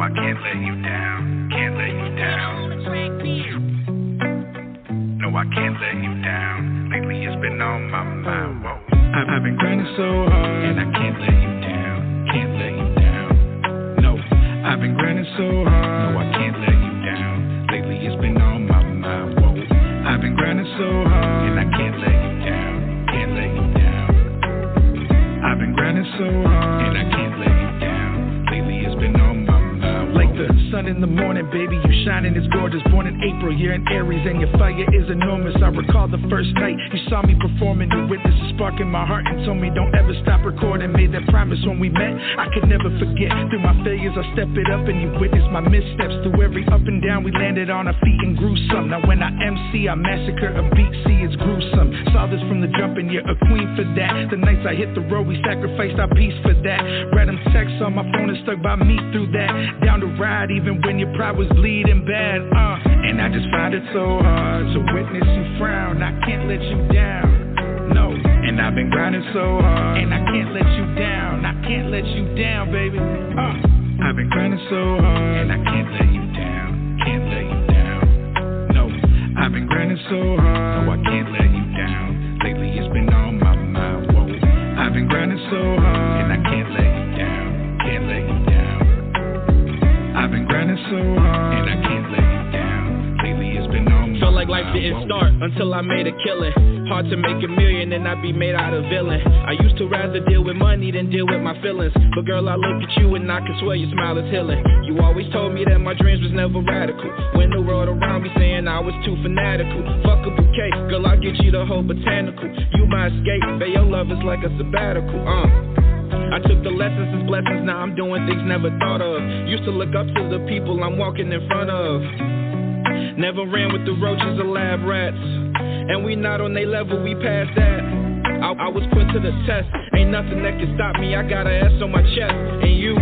I can't let you down. Can't let you down. No, I can't let you down. Lately it's been on my mind. Whoa. I've been grinding so hard, and I can't let you down. Can't let you down. No, I've been grinding so hard. No, I can't let you down. Lately it's been on my mind. Whoa. I've been grinding so hard, and I can't let you down. Can't let you down. I've been grinding so hard, and I can't let you down. Lately it's been on my mind. Like the sun in the morning, baby, you shining, it's gorgeous. Born in April, you're in Aries, and your fire is enormous. I recall the first night you saw me performing. You witnessed a spark in my heart and told me don't ever stop recording. Made that promise when we met, I could never forget. Through my failures, I step it up, and you witnessed my missteps. Through every up and down, we landed on our feet and grew some. Now when I MC, I massacre a beat, see it's gruesome. Saw this from the jump, and you're a queen for that. The nights I hit the road, we sacrificed our peace for that. Random texts on my phone and stuck by me through that. Down the ride, even when your pride was bleeding bad. And I just find it so hard to witness you frown. I can't let you down. No, and I've been grinding so hard, and I can't let you down. I can't let you down, baby. I've been grinding so hard, and I can't let you down. Can't let you down. No, I've been grinding so hard. No, I can't let you down. Lately it's been on my mind. Whoa, I've been grinding so hard, and I can't let you down. Can't let you down. I've been grinding so hard, and I can't let you down. Lately it's been on my mind. Felt like life didn't start until I made a killing. Hard to make $1 million and I be made out of villain. I used to rather deal with money than deal with my feelings. But girl, I look at you and I can swear your smile is healing. You always told me that my dreams was never radical. When the world around me saying I was too fanatical. Fuck a bouquet, girl, I'll get you the whole botanical. You my escape, babe, your love is like a sabbatical. I took the lessons as blessings, now I'm doing things never thought of. Used to look up to the people I'm walking in front of. Never ran with the roaches or lab rats. And we not on they level, we past that. I was put to the test. Ain't nothing that can stop me, I got an S on my chest. And you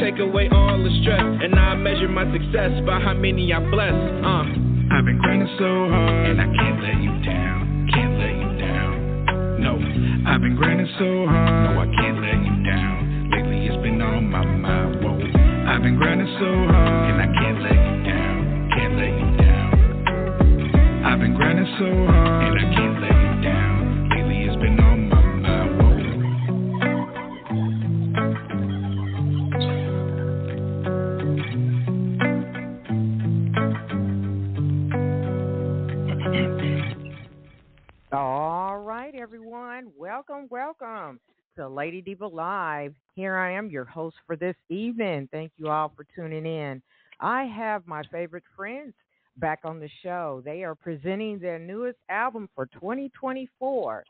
take away all the stress. And now I measure my success by how many I bless. I've been grinding so hard, and I can't let you down. Can't let you down. No, I've been grinding so hard. No, I can't let you down. Lately it's been on my mind. Whoa, I've been grinding so hard, and I can't let you down. Can't let you down. I've been grinding so hard, and I can't let you down. Lately it's been on my mind. Whoa. All right, everyone. Welcome to Lady Diva Live. Here I am, your host for this evening. Thank you all for tuning in. I have my favorite friends back on the show. They are presenting their newest album for 2024.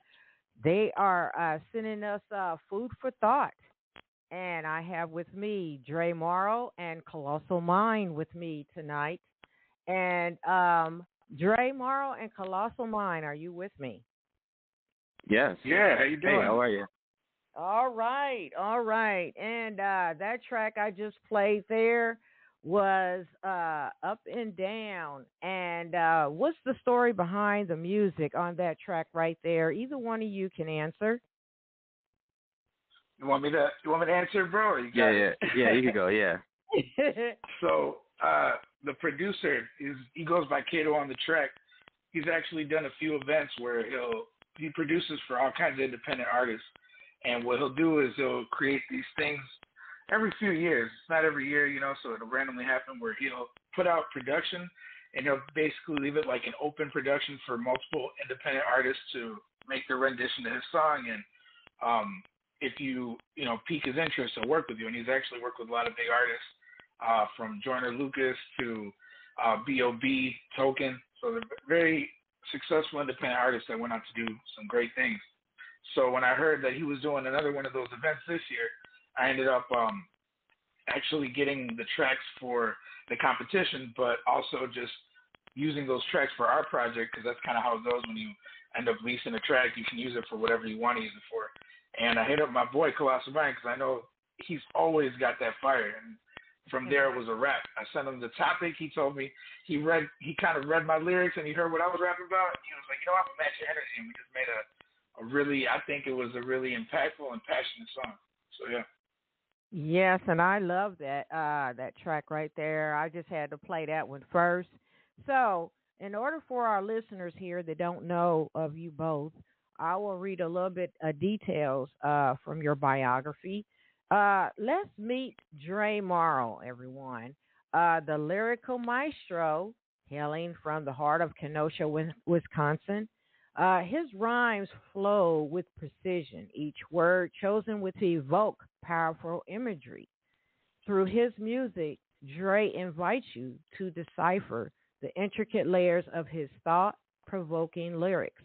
They are sending us food for thought. And I have with me Dre Marro and Colossal Mind with me tonight. And Dre Marro and Colossal Mind, are you with me? Yes. Yeah, how you doing? Hey, how are you? All right. And that track I just played there was Up and Down. And what's the story behind the music on that track right there? Either one of you can answer. You want me to answer, bro? Or you got it? You can go. Yeah. So the producer he goes by Kato on the track. He's actually done a few events where he produces for all kinds of independent artists. And what he'll do is he'll create these things every few years. It's not every year, so it'll randomly happen where he'll put out production and he'll basically leave it like an open production for multiple independent artists to make their rendition to his song. And if you pique his interest, he'll work with you. And he's actually worked with a lot of big artists, from Joyner Lucas to B.O.B., Token. So they're very successful independent artists that went on to do some great things. So when I heard that he was doing another one of those events this year, I ended up actually getting the tracks for the competition, but also just using those tracks for our project, because that's kind of how it goes when you end up leasing a track. You can use it for whatever you want to use it for. And I hit up my boy, Colossal Mind, because I know he's always got that fire. And from there, it was a wrap. I sent him the topic. He told me he kind of read my lyrics, and he heard what I was rapping about. And he was like, I'm going to match your energy. And we just made I think it was a really impactful and passionate song. So, yeah. Yes, and I love that track right there. I just had to play that one first. So, in order for our listeners here that don't know of you both, I will read a little bit details from your biography. Let's meet Dre Marro, everyone. The lyrical maestro, hailing from the heart of Kenosha, Wisconsin. His rhymes flow with precision, each word chosen with to evoke powerful imagery. Through his music, Dre invites you to decipher the intricate layers of his thought provoking lyrics.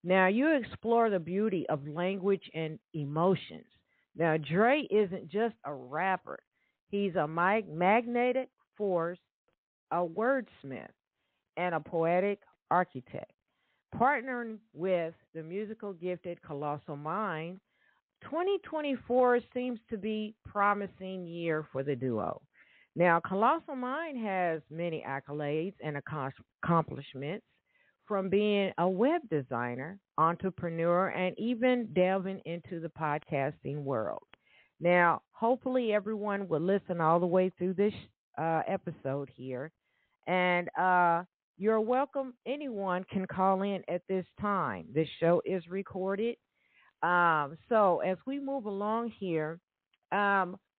Now, you explore the beauty of language and emotions. Now, Dre isn't just a rapper, he's a magnetic force, a wordsmith, and a poetic architect. Partnering with the musical gifted Colossal Mind, 2024 seems to be promising year for the duo. Now, Colossal Mind has many accolades and accomplishments, from being a web designer, entrepreneur, and even delving into the podcasting world. Now, hopefully, everyone will listen all the way through this episode here, and you're welcome. Anyone can call in at this time. This show is recorded. So as we move along here,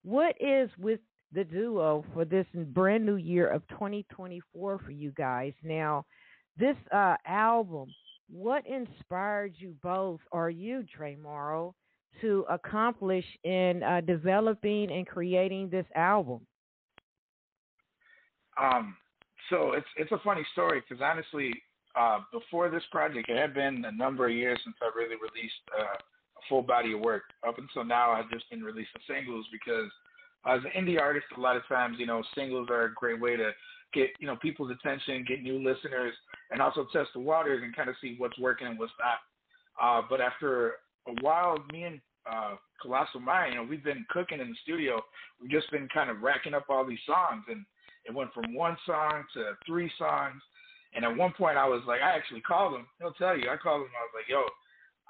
what is with the duo for this brand new year of 2024 for you guys? Now, this album, what inspired you both, or you, Dre Morrow, to accomplish in developing and creating this album? So it's a funny story because honestly, before this project, it had been a number of years since I really released a full body of work. Up until now, I've just been releasing singles because as an indie artist, a lot of times, singles are a great way to get, people's attention, get new listeners, and also test the waters and kind of see what's working and what's not. But after a while, me and Colossal Mind, we've been cooking in the studio. We've just been kind of racking up all these songs, and it went from one song to three songs. And at one point, I was like, I actually called him. He'll tell you. I called him. I was like, yo,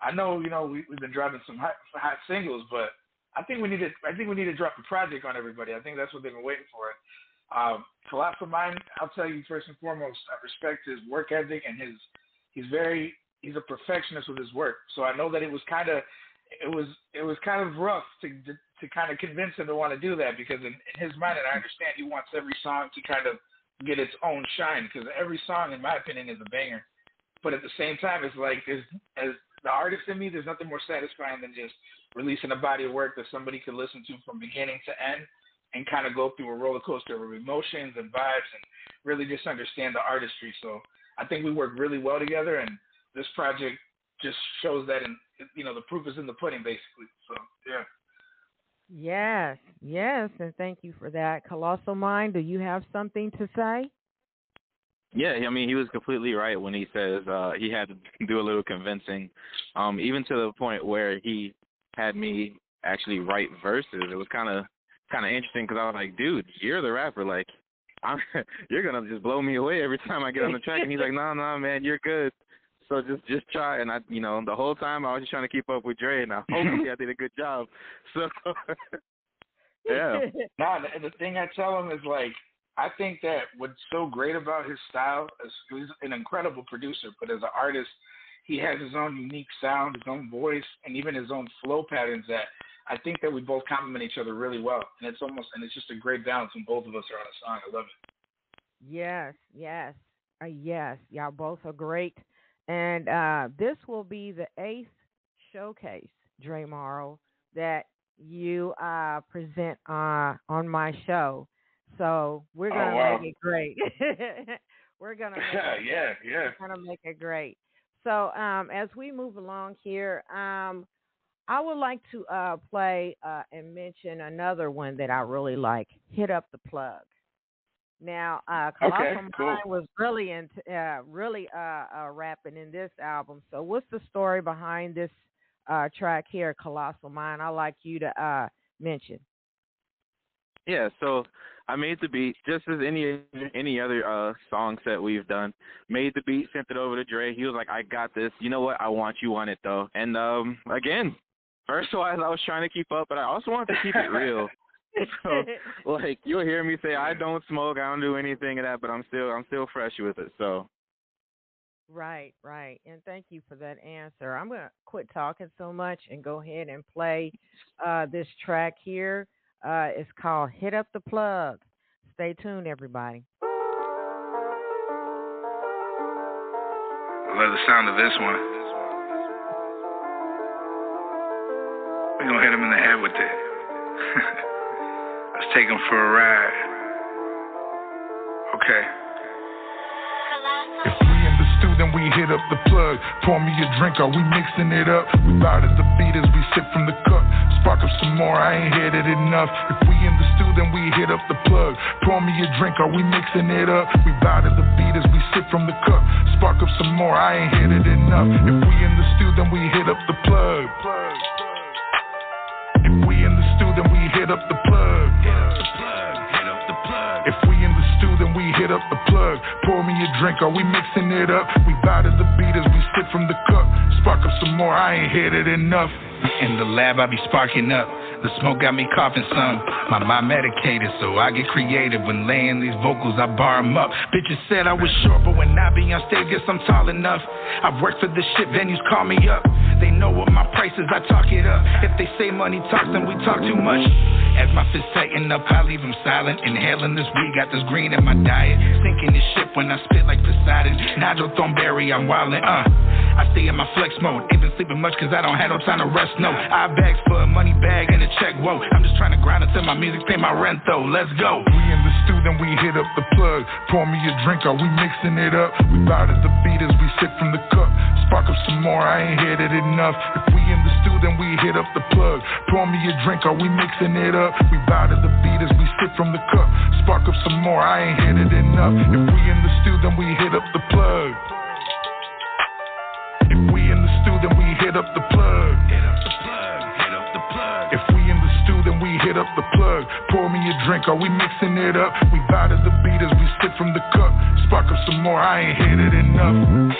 I know, we've been dropping some hot singles, but I think we need to drop a project on everybody. I think that's what they've been waiting for. Colossal Mind, I'll tell you first and foremost, I respect his work ethic and he's a perfectionist with his work. So I know that it was kind of rough to kind of convince him to want to do that because in his mind, and I understand, he wants every song to kind of get its own shine because every song, in my opinion, is a banger. But at the same time, it's like as the artist in me, there's nothing more satisfying than just releasing a body of work that somebody could listen to from beginning to end and kind of go through a roller coaster of emotions and vibes and really just understand the artistry. So I think we work really well together, and this project just shows that, and the proof is in the pudding, basically. So yeah. Yes, and thank you for that. Colossal Mind, do you have something to say? Yeah, I mean, he was completely right when he says he had to do a little convincing, even to the point where he had me actually write verses. It was kind of interesting because I was like, dude, you're the rapper. Like, you're going to just blow me away every time I get on the track. And he's like, no, man, you're good. So just try. And the whole time I was just trying to keep up with Dre, and hopefully I did a good job. So, yeah. Nah, the thing I tell him is like, I think that what's so great about his style is he's an incredible producer, but as an artist, he has his own unique sound, his own voice, and even his own flow patterns that I think that we both complement each other really well. And it's just a great balance when both of us are on a song. I love it. Yes. Yes, y'all both are great. And this will be the 8th showcase, Dre Marro, that you present on my show. So we're gonna make it great. We're gonna make it great. So as we move along here, I would like to play and mention another one that I really like. Hit Up the Plug. Now, Colossal Mind was really rapping in this album. So what's the story behind this track here, Colossal Mind? I'd like you to mention. Yeah, so I made the beat just as any other song set we've done. Made the beat, sent it over to Dre. He was like, I got this. You know what? I want you on it, though. And, again, first of all, I was trying to keep up, but I also wanted to keep it real. So, like, you'll hear me say I don't smoke, I don't do anything of that, but I'm still fresh with it. So. Right, right. And thank you for that answer. I'm going to quit talking so much and go ahead and play this track here. It's called Hit Up the Plug. Stay tuned, everybody. I love the sound of this one. We're going to hit him in the head with it. Let's take him for a ride. Okay. If we in the stew, then we hit up the plug. Pour me a drink, are we mixing it up? We bow to the beat as we sip from the cup. Spark up some more, I ain't hit it enough. If we in the stew, then we hit up the plug. Pour me a drink, are we mixing it up? We bow to the beat as we sip from the cup. Spark up some more, I ain't hit it enough. If we in the stew, then we hit up the plug. If we in the stew, then we hit up the plug. If we in the stew, then we hit up the plug. Pour me a drink, are we mixing it up? We bow to the beat as we sip from the cup. Spark up some more, I ain't hit it enough. In the lab, I be sparking up. The smoke got me coughing some. My mind medicated, so I get creative. When laying these vocals, I bar 'em up. Bitches said I was short, but when I be on stage, guess I'm tall enough. I've worked for this shit, venues call me up. They know what my price is, I talk it up. If they say money talks, then we talk too much. As my fist tighten up, I leave them silent. Inhaling this weed, got this green in my diet. Sinking this shit when I spit like Poseidon. Nigel Thornberry, I'm wildin', I stay in my flex mode. Ain't been sleeping much cause I don't have no time to rest, no. I bags for a money bag and a check, whoa. I'm just trying to grind until my music pay my rent though, let's go. We in the stew, then we hit up the plug. Pour me a drink, are we mixing it up? We bow to the beat as we sip from the cup. Spark up some more, I ain't hit it enough. If we in the stew, then we hit up the plug. Pour me a drink, are we mixing it up? We bow to the beat as we sip from the cup. Spark up some more, I ain't hit it enough. If we in the stew, then we hit up the plug. If we in the stew, then we hit up the plug. Hit up the plug, hit up the plug. If we in the stew, then we hit up the plug. Pour me a drink, are we mixing it up? We bow to the beat as we sip from the cup. Spark up some more, I ain't hit it enough.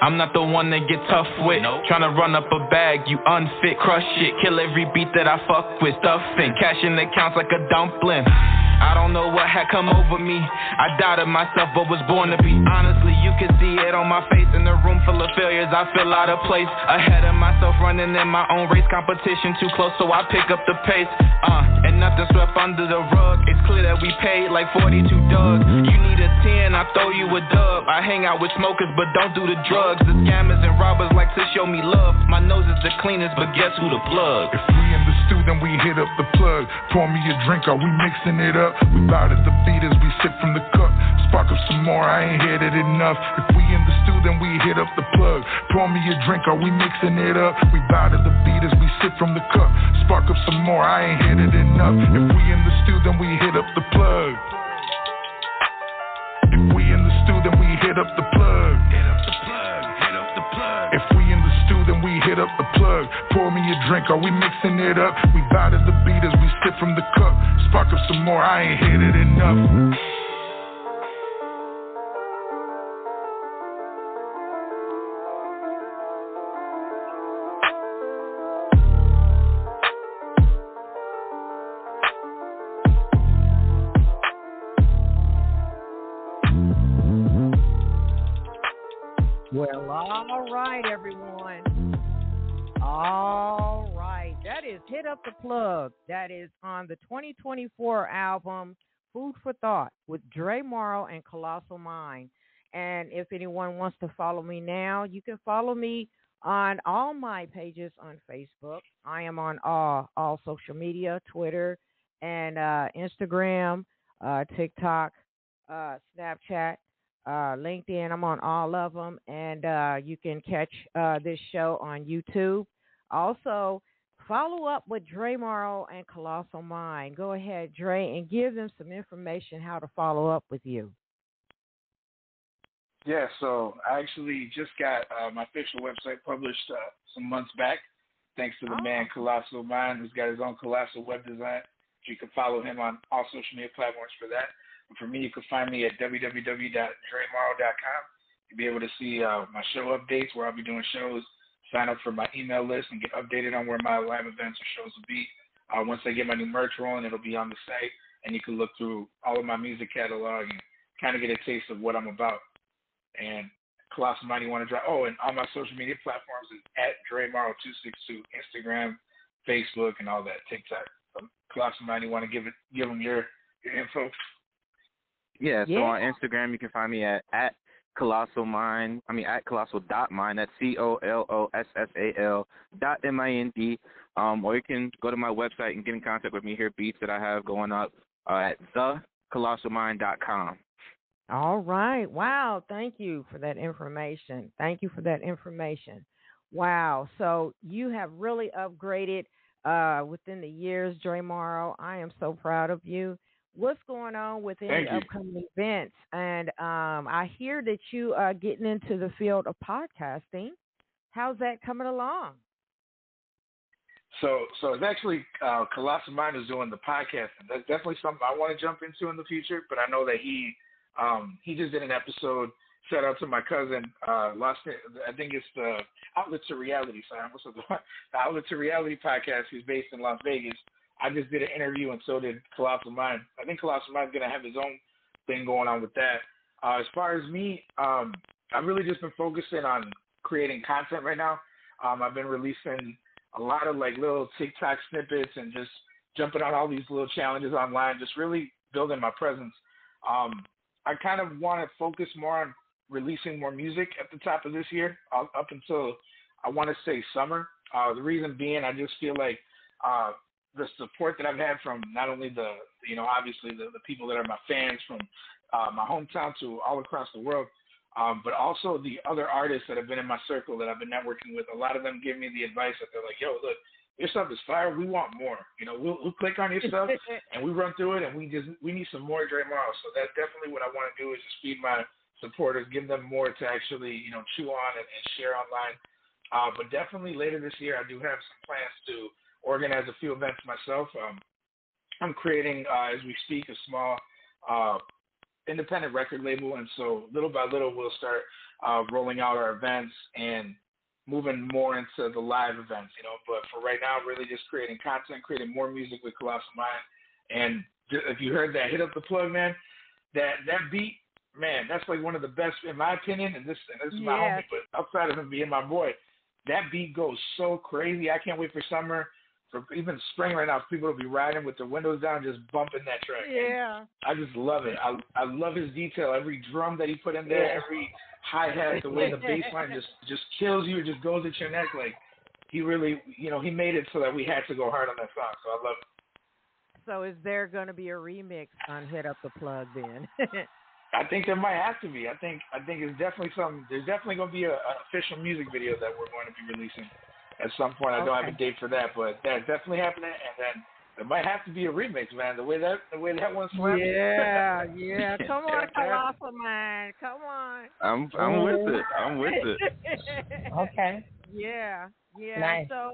I'm not the one that get tough with. Tryna run up a bag, you unfit, crush shit. Kill every beat that I fuck with. Stuffing, cash in accounts like a dumpling. I don't know what had come over me. I doubted myself but was born to be. Honestly, you can see it on my face. In a room full of failures, I feel out of place. Ahead of myself, running in my own race. Competition too close, so I pick up the pace. And nothing swept under the rug. It's clear that we paid like 42 Doug. You need a 10, I throw you a dub. I hang out with smokers but don't do the drugs. The scammers and robbers like to show me love. My nose is the cleanest, but guess who the plug? If we in the stew, then we hit up the plug. Pour me a drink, are we mixing it up? We bow to the beat as we sip from the cup. Spark up some more, I ain't hit it enough. If we in the stew, then we hit up the plug. Pour me a drink, are we mixing it up? We bow to the beat as we sip from the cup. Spark up some more, I ain't hit it enough. If we in the stew, then we hit up the plug. If we in the stew, then we hit up the plug. Hit up the plug, hit up the plug. If we in the stew, then we hit up the plug. Pour me a drink, are we mixing it up? We bow to the beat as we sip from the cup. Spark up some more, I ain't hit it enough. Well, all right, everyone. All right. That is Hit Up the Plug. That is on the 2024 album Food for Thought with Dre Marro and Colossal Mind. And if anyone wants to follow me now, you can follow me on all my pages on Facebook. I am on all social media, Twitter and Instagram, TikTok, Snapchat. LinkedIn, I'm on all of them, and you can catch this show on YouTube. Also, follow up with Dre Marro and Colossal Mind. Go ahead, Dre, and give them some information how to follow up with you. Yeah, so I actually just got my official website published some months back, thanks to the man Colossal Mind, who's got his own Colossal web design. You can follow him on all social media platforms for that. And for me, you can find me at www.dremarro.com. You'll be able to see my show updates, where I'll be doing shows, sign up for my email list, and get updated on where my live events or shows will be. Once I get my new merch rolling, it'll be on the site, and you can look through all of my music catalog and kind of get a taste of what I'm about. And Colossal Mind, you want to drop? Oh, and all my social media platforms is at Dre Marro 262, Instagram, Facebook, and all that, TikTok. So Colossal Mind, you want to give them your info? Yeah, so on Instagram you can find me at Colossal Mind. At Colossal.mind. That's COLOSSAL.MIND. Or you can go to my website and get in contact with me, hear beats that I have going up at thecolossalmind.com. All right. Wow. Thank you for that information. Wow. So you have really upgraded within the years, Dre Marro. I am so proud of you. What's going on with any upcoming events? And I hear that you are getting into the field of podcasting. How's that coming along? So it's actually Colossal Mind is doing the podcasting. That's definitely something I want to jump into in the future. But I know that he just did an episode. Shout out to my cousin. I think it's the Outlet to Reality. Sorry, the Outlet to Reality podcast. He's based in Las Vegas. I just did an interview, and so did Colossal Mind. I think Colossal Mind's going to have his own thing going on with that. As far as me, I've really just been focusing on creating content right now. I've been releasing a lot of like little TikTok snippets and just jumping on all these little challenges online, just really building my presence. I kind of want to focus more on releasing more music at the top of this year, up until I want to say summer. The reason being, I just feel like the support that I've had from not only obviously the people that are my fans from my hometown to all across the world, but also the other artists that have been in my circle that I've been networking with. A lot of them give me the advice that they're like, yo, look, your stuff is fire. We want more. We'll click on your stuff and we run through it, and we need some more Dre Marro. So that's definitely what I want to do, is just feed my supporters, give them more to actually, chew on and share online. But definitely later this year, I do have some plans to organize a few events myself. I'm creating, as we speak, a small independent record label, and so little by little we'll start rolling out our events and moving more into the live events, But for right now, really just creating content, creating more music with Colossal Mind. And if you heard that, hit up the plug, man. That beat, man, that's like one of the best, in my opinion, and this is my homie, but outside of him being my boy, that beat goes so crazy. I can't wait for summer, for even spring right now, people will be riding with their windows down, just bumping that track. Yeah. I just love it. I love his detail. Every drum that he put in there, every hi-hat, the way the bass line just kills you. It just goes at your neck. Like, he really, he made it so that we had to go hard on that song. So I love it. So is there going to be a remix on Hit Up the Plug then? I think there might have to be. I think it's definitely something. There's definitely going to be an official music video that we're going to be releasing at some point. I don't have a date for that, but that's definitely happening. And then there might have to be a remix, man. The way that one slaps. Yeah. Come on, Colossal Man. Come on. I'm with it. Okay. Yeah. Nice. So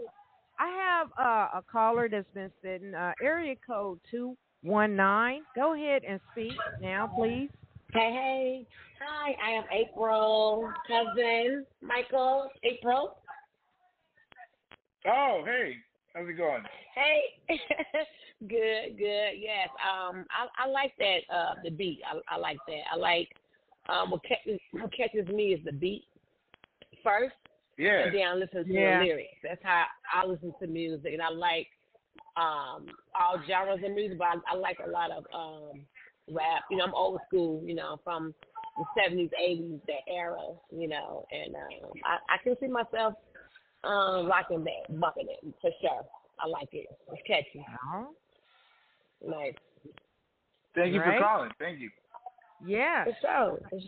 I have a caller that's been sitting, area code 219. Go ahead and speak now, please. Hey. Hi, I am April, cousin Michael. April. Oh, hey. How's it going? Hey. Good. Yes. I like that, the beat. I like that. I like what catches me is the beat first. Yeah. And then I listen to the lyrics. That's how I listen to music. And I like all genres of music, but I like a lot of rap. I'm old school, from the 70s, 80s, that era, and I can see myself rocking that, bucking it, for sure. I like it. It's catchy. Nice. Thank you for calling. Thank you. Yeah. For sure. For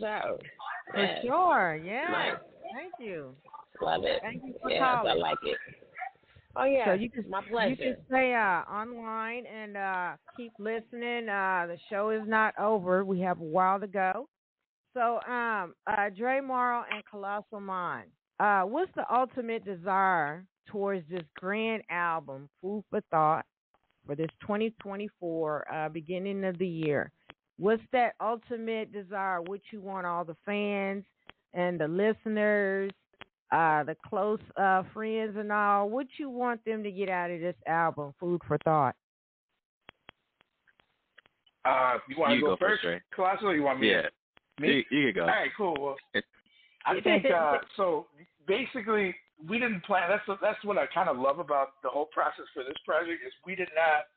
sure, yeah. Nice. Thank you. Love it. Thank you for calling. calling. I like it. Oh, yeah. So you can, my pleasure. You can stay online and keep listening. The show is not over. We have a while to go. So, Dre Marro and Colossal Mind, what's the ultimate desire towards this grand album, Food for Thought, for this 2024 beginning of the year? What's that ultimate desire? What you want all the fans and the listeners the close friends and all, what you want them to get out of this album? Food for thought. You want to go first, right? Colossal, or you want me? Yeah. Me? You can go. All right, cool. Well, I think so. Basically, we didn't plan. That's what I kind of love about the whole process for this project is we did not,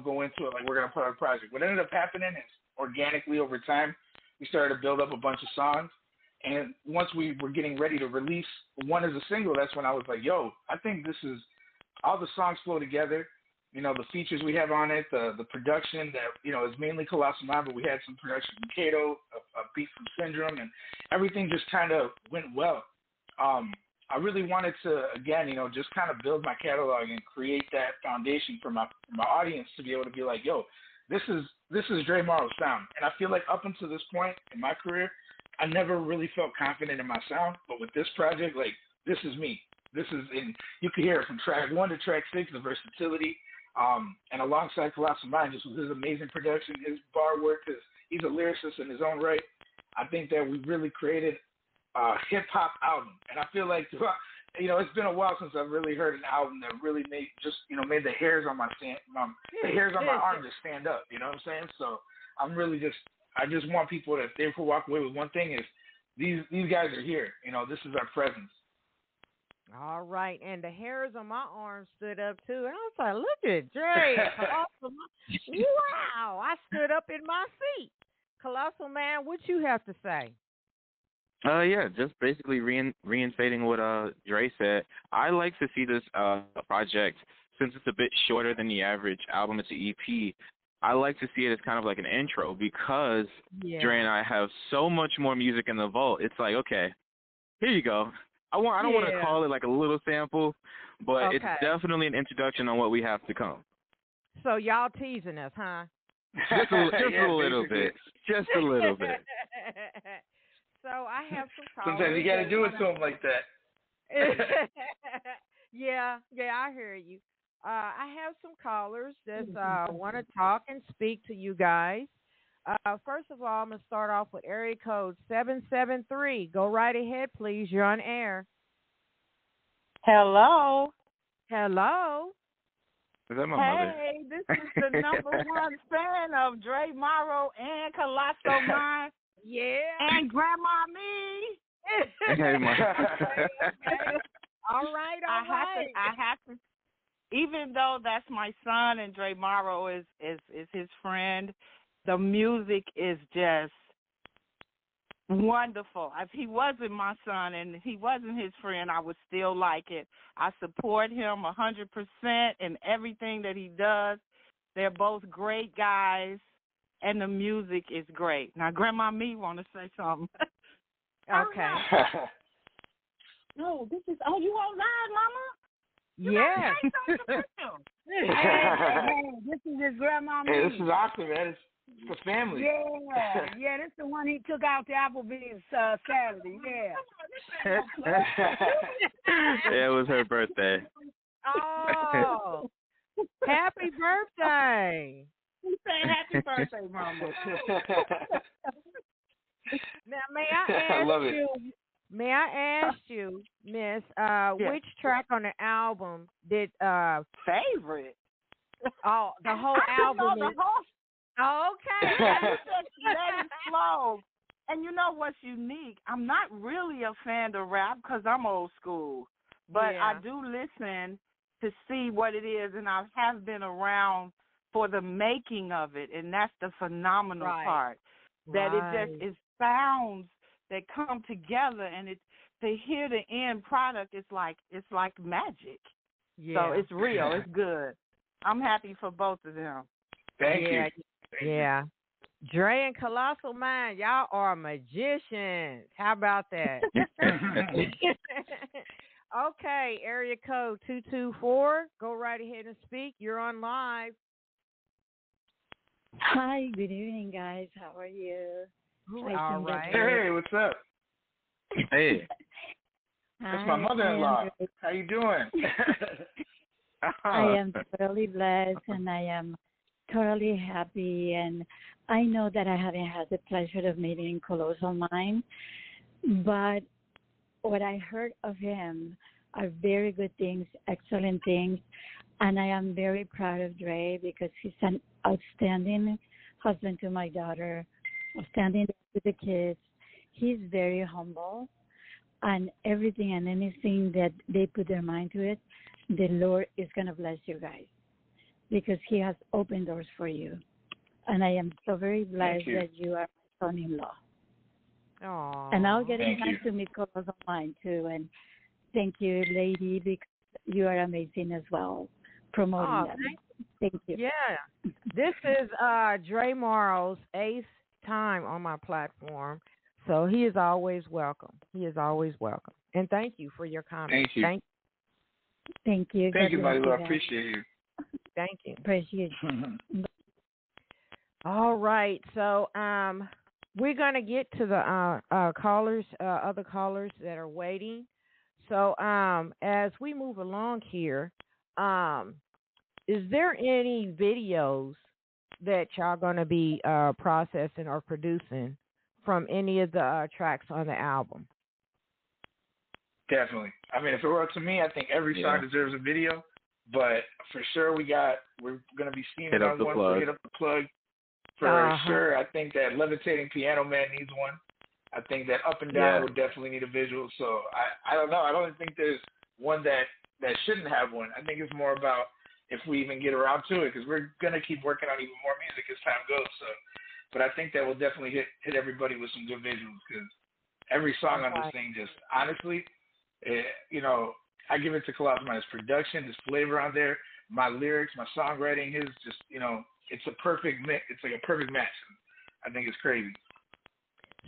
go into it like we're gonna put out a project. What ended up happening is organically over time, we started to build up a bunch of songs, and once we were getting ready to release one as a single, that's when I was like, yo, I think this is all the songs flow together. The features we have on it, the production that, is mainly Colossal Mind, but we had some production from Kato, a beat from Syndrome, and everything just kind of went well. I really wanted to, again, just kind of build my catalog and create that foundation for my audience to be able to be like, yo, this is Dre Marro's sound. And I feel like up until this point in my career, I never really felt confident in my sound. But with this project, like, this is me. And you can hear it from track 1 to track 6, the versatility. And alongside Colossal Mind, just with his amazing production, his bar work, because he's a lyricist in his own right, I think that we really created a hip-hop album. And I feel like, it's been a while since I've really heard an album that really made the hairs on my arm just stand up, you know what I'm saying? So I'm really I just want people that if they could walk away with one thing is these guys are here. This is our presence. All right, and the hairs on my arm stood up too, and I was like, "Look at Dre, Colossal Man! Wow!" I stood up in my seat. Colossal Man, what you have to say? Yeah, just basically reinstating what Dre said. I like to see this project, since it's a bit shorter than the average album, it's an EP. I like to see it as kind of like an intro because Dre and I have so much more music in the vault. It's like, okay, here you go. I don't want to call it like a little sample, but it's definitely an introduction on what we have to come. So y'all teasing us, huh? Just a little bit. Just a little bit. So I have some callers. Sometimes you got to do it to them like that. Yeah, I hear you. I have some callers that want to talk and speak to you guys. First of all, I'm going to start off with area code 773. Go right ahead, please. You're on air. Hello. Hello. Is that my mother? Hey, this is the number one fan of Dre Marro and Colossal Mind. Yeah. And Grandma Me. Hey, Ma. All right. I have to, even though that's my son and Dre Marro is his friend, the music is just wonderful. If he wasn't my son and he wasn't his friend, I would still like it. I support him 100% in everything that he does. They're both great guys, and the music is great. Now, Grandma Me want to say something. Okay. No, you on live, Mama? Yeah. Hey, this is his Grandma Me. Hey, this is awesome, man. It's the family. Yeah, this is the one he took out to Applebee's Saturday. Yeah. Yeah, it was her birthday. Oh, happy birthday! We say happy birthday, Mama. Now, may I ask love you? May I ask you, Miss, which track on the album did favorite? Oh, the whole album. Okay. Let it flow. And you know what's unique? I'm not really a fan of rap because I'm old school, but I do listen to see what it is, and I have been around for the making of it, and that's the phenomenal part. That it just is sounds that come together, and to hear the end product, it's like magic. Yeah. So it's real. It's good. I'm happy for both of them. Thank you. Yeah. Dre and Colossal Mind, y'all are magicians. How about that? Okay, area code 224. Go right ahead and speak. You're on live. Hi, good evening, guys. How are you? All right. Hey, what's up? Hey. That's my mother-in-law. How you doing? I am totally blessed, and I am totally happy, and I know that I haven't had the pleasure of meeting Colossal Mind, but what I heard of him are very good things, excellent things. And I am very proud of Dre because he's an outstanding husband to my daughter, outstanding to the kids. He's very humble, and everything and anything that they put their mind to it, the Lord is going to bless you guys because he has opened doors for you. And I am so very blessed that you are my son-in-law. Aww. And I'll get in touch to meet Colossal Mind too. And thank you, lady, because you are amazing as well, promoting them. Thank you. Yeah. This is Dre Marro's 8th time on my platform, so he is always welcome. He is always welcome. And thank you for your comments. Thank you. Thank you. Thank you, Marilou. I appreciate you. Thank you. Appreciate you. All right. So we're going to get to the callers, other callers that are waiting. So as we move along here, is there any videos that y'all going to be processing or producing from any of the tracks on the album? Definitely. I mean, if it were up to me, I think every song deserves a video. But for sure, we're going to be steaming on one for Hit Up the Plug. For sure, I think that Levitating Piano Man needs one. I think that Up and Down would definitely need a visual. So I don't know. I don't think there's one that shouldn't have one. I think it's more about if we even get around to it, because we're going to keep working on even more music as time goes. So, but I think that will definitely hit everybody with some good visuals, because every song on this thing just, honestly, I give it to Colossal Mind. His production, his flavor on there, my lyrics, my songwriting, his just, it's a perfect mix. It's like a perfect match. I think it's crazy.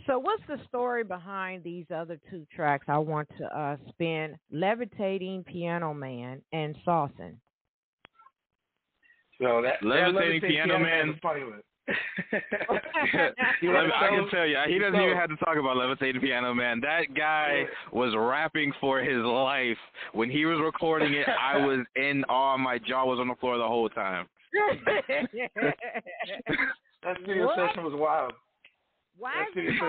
So what's the story behind these other two tracks I want to spin, Levitating Piano Man and Saucin'? So that Levitating Piano Man is funny with. I can tell you, he doesn't even have to talk about Levitating Piano Man. That guy was rapping for his life. When he was recording it, I was in awe. My jaw was on the floor the whole time. That studio session was wild. Why is it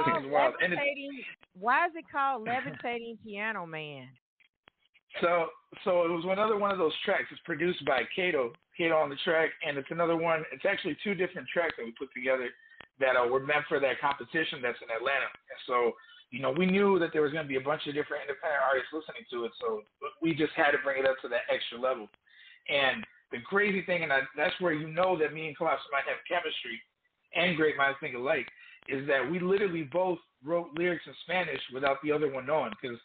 called Levitating Piano Man? So it was another one of those tracks. It's produced by Kato on the track, and it's another one. It's actually two different tracks that we put together that were meant for that competition that's in Atlanta. And so, we knew that there was going to be a bunch of different independent artists listening to it, so we just had to bring it up to that extra level. And the crazy thing, and that's where that me and Colossal Mind have chemistry, and Great Minds Think Alike, is that we literally both wrote lyrics in Spanish without the other one knowing, because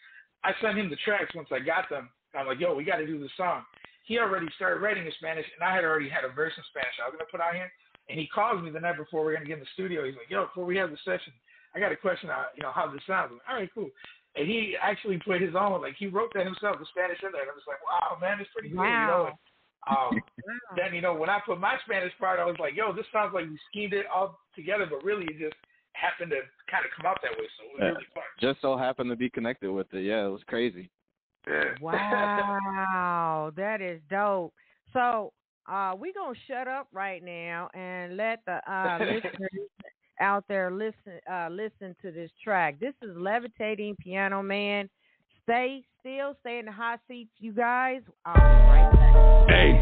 I sent him the tracks once I got them. I'm like, yo, we got to do this song. He already started writing in Spanish, and I had already had a verse in Spanish I was going to put out here. And he calls me the night before we're going to get in the studio. He's like, yo, before we have the session, I got a question on, how this sounds. I'm like, all right, cool. And he actually put his own, he wrote that himself, the Spanish in there. And I was like, wow, man, it's pretty good, Then, when I put my Spanish part, I was like, yo, this sounds like we schemed it all together, but really it just happened to kind of come out that way. So it was really fun. Just so happened to be connected with it. Yeah, it was crazy. Yeah. Wow, that is dope. So we're going to shut up right now and let the listeners out there listen to this track. This is Levitating Piano Man. Stay still. Stay in the hot seats, you guys. I'll be right back. Hey.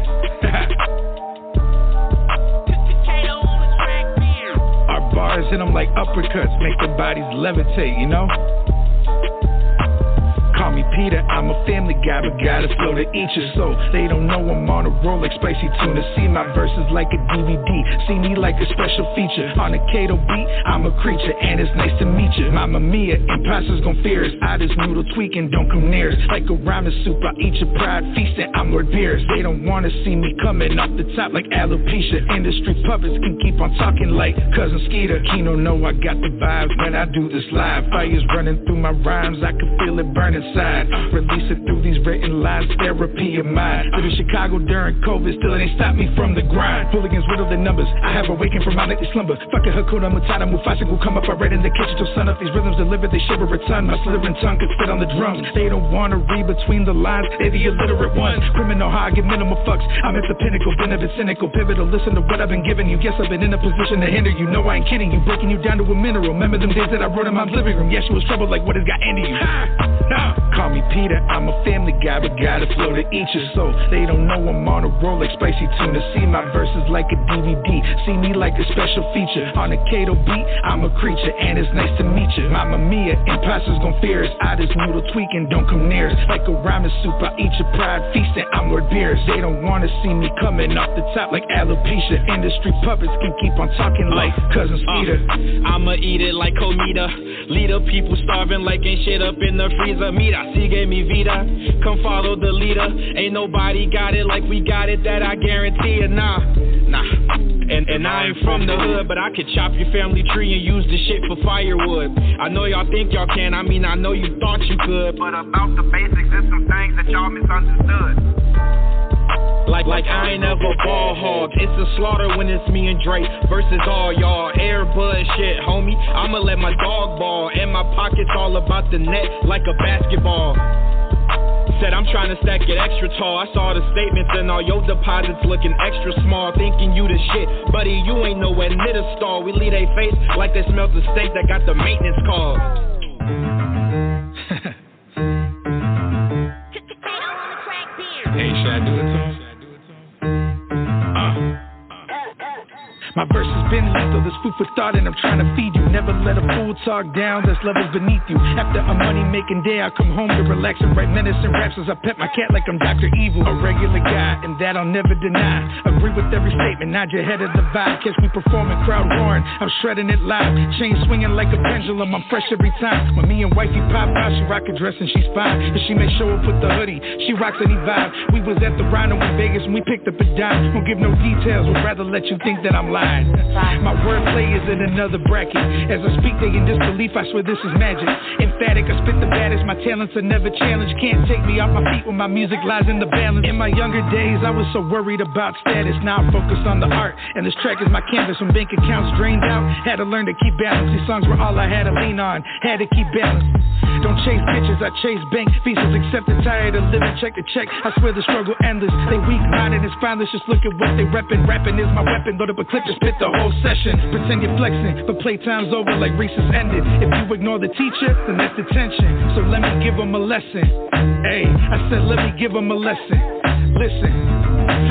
Our bars hit them like uppercuts, make their bodies levitate, Call me Peter, I'm a family guy, but got a flow to each your soul. They don't know I'm on a roll like spicy tuna. See my verses like a DVD, see me like a special feature. On a Kato beat, I'm a creature, and it's nice to meet you. Mamma mia, imposters gon' fear us. I just noodle tweaking, don't come near us. Like a ramen soup, I eat your pride, feasting, I'm Lord Beers. They don't wanna see me coming off the top like alopecia. Industry puppets can keep on talking like Cousin Skeeter. Kino know I got the vibes when I do this live. Fire's running through my rhymes, I can feel it burning. Release it through these written lines, therapy of mine. Live in Chicago during COVID, still it ain't stopped me from the grind. Hooligans riddle the numbers, I have awakened from my nightly slumber. Fucking Hakuna Matata, Mufasa will come up, I read in the kitchen till sun up. These rhythms deliver, they shiver a ton. My slithering tongue could fit on the drums. They don't wanna read between the lines, they the illiterate ones. Criminal how I give minimal fucks, I'm at the pinnacle, been a bit cynical, pivotal. Listen to what I've been giving you, guess I've been in a position to hinder you. No, I ain't kidding you, breaking you down to a mineral. Remember them days that I wrote in my living room, yeah, she was troubled like what has got into you. Call me Peter, I'm a family guy, but got a flow to eat your soul. They don't know I'm on a roll like spicy tuna. See my verses like a DVD. See me like a special feature. On a Kato beat, I'm a creature, and it's nice to meet you. Mamma mia, imposters gon' fear us. I just noodle tweaking, don't come near us. Like a ramen soup, I eat your pride, feasting, I'm Lord Beers. They don't wanna see me coming off the top like alopecia. Industry puppets can keep on talking like Cousin Peter. I'ma eat it like Comida. Leader, people starving like ain't shit up in the freezer. Mira, si gave me vida. Come follow the leader. Ain't nobody got it like we got it, that I guarantee it. Nah. And I ain't from the hood, but I could chop your family tree and use the shit for firewood. I know y'all think y'all can, I mean I know you thought you could, but about the basics, there's some things that y'all misunderstood. Like I ain't ever ball hog. It's a slaughter when it's me and Drake versus all y'all. Airbud shit, homie. I'ma let my dog ball. And my pockets all about the net like a basketball. Said I'm trying to stack it extra tall. I saw the statements and all your deposits looking extra small. Thinking you the shit, buddy, you ain't nowhere near the stall. We leave they face like they smelt the steak that got the maintenance call. Hey, should I do it to him? My verse has been lethal, there's food for thought and I'm trying to feed you. Never let a fool talk down, there's levels beneath you. After a money-making day, I come home to relax and write medicine raps as I pet my cat like I'm Dr. Evil. A regular guy, and that I'll never deny. Agree with every statement, nod your head at the vibe. Catch me performing, crowd roaring, I'm shredding it live. Chain swinging like a pendulum, I'm fresh every time. When me and wifey pop out, she rock a dress and she's fine. If she may show up with the hoodie, she rocks any vibe. We was at the Rhino in Vegas and we picked up a dime. Won't give no details, would rather let you think that I'm lying. My wordplay is in another bracket. As I speak, they in disbelief, I swear this is magic. Emphatic, I spit the baddest, my talents are never challenged. Can't take me off my feet when my music lies in the balance. In my younger days, I was so worried about status. Now I'm focused on the art, and this track is my canvas. When bank accounts drained out, had to learn to keep balance. These songs were all I had to lean on, had to keep balance. Don't chase bitches, I chase bank. Visas accepted, tired of living check to check. I swear the struggle endless. They weak-minded and spineless, just look at what they reppin'. Rapping is my weapon, load up a clip, just spit the whole session. Pretend you're flexing, but playtime's over like recess ended. If you ignore the teacher, then that's detention. So let me give them a lesson. Hey, I said let me give them a lesson. Listen,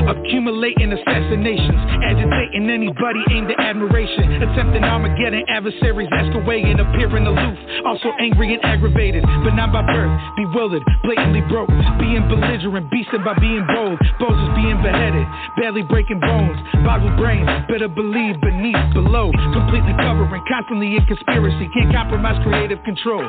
accumulating assassinations, agitating anybody aimed at admiration, attempting Armageddon, adversaries ask away and appearing aloof, also angry and aggravated, but not by birth, bewildered, blatantly broke, being belligerent, beasting by being bold, bozos being beheaded, barely breaking bones, boggled brains, better believe beneath, below, completely covering, constantly in conspiracy, can't compromise creative control,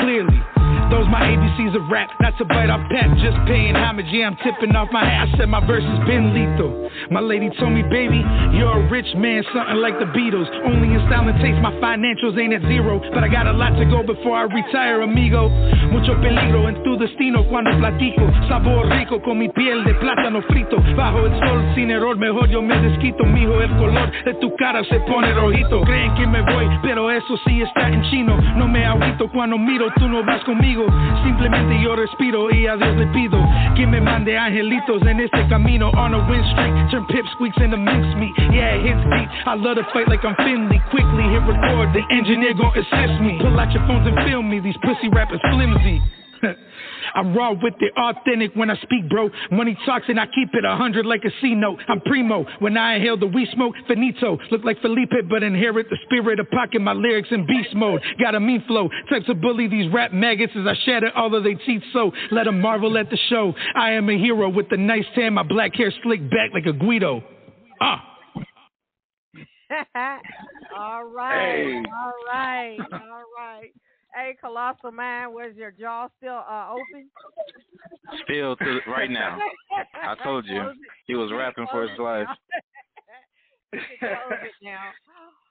clearly, those my ABCs of rap, not to bite off pep, just paying homage, yeah I'm tipping off my hat, I said my verse has been lethal, my lady told me baby, you're a rich man, something like the Beatles, only in style and taste, my financials ain't at zero, but I got a lot to go before I retire amigo, mucho peligro en tu destino cuando platico, sabor rico con mi piel de plátano frito, bajo el sol sin error, mejor yo me desquito, mijo el color de tu cara se pone rojito, creen que me voy, pero eso sí está en chino, no me agüito cuando miro, tú no vas conmigo, simplemente yo respiro y a Dios le pido que me mande angelitos en este camino on a win streak, turn pipsqueaks into mincemeat, yeah it hits deep, I love to fight like I'm Finley, quickly hit record, the engineer gon' assist me, pull out your phones and film me, these pussy rappers flimsy. I'm raw with it, authentic when I speak, bro. Money talks and I keep it 100 like a C note. I'm primo when I inhale the weed smoke. Finito, look like Felipe, but inherit the spirit of pocket my lyrics in beast mode. Got a mean flow, types to bully these rap maggots as I shatter all of their teeth. So let them marvel at the show. I am a hero with the nice tan, my black hair slicked back like a Guido. All right, all right, all right. Hey, Colossal Mind, was your jaw still open? Still to right now. I told you he was rapping for his life. Close it now.